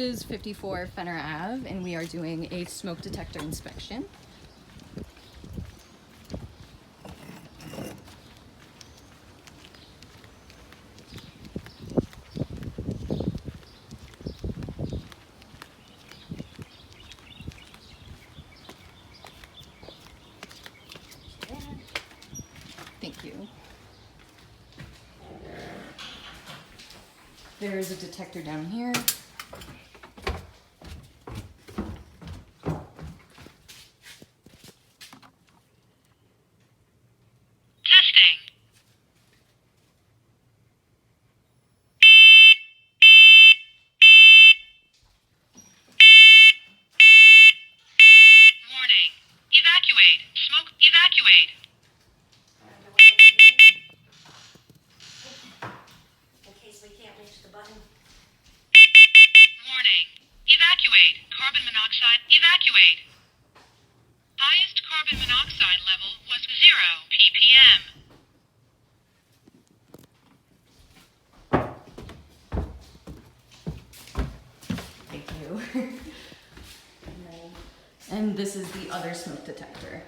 This is 54 Fenner Ave, and we are doing a smoke detector inspection. Thank you. There is a detector down here. Testing. Warning. Evacuate. Smoke. Evacuate. In case we can't reach the button. Warning. Evacuate. Carbon monoxide. Evacuate. Highest carbon monoxide level was 0 ppm. Thank you. And this is the other smoke detector.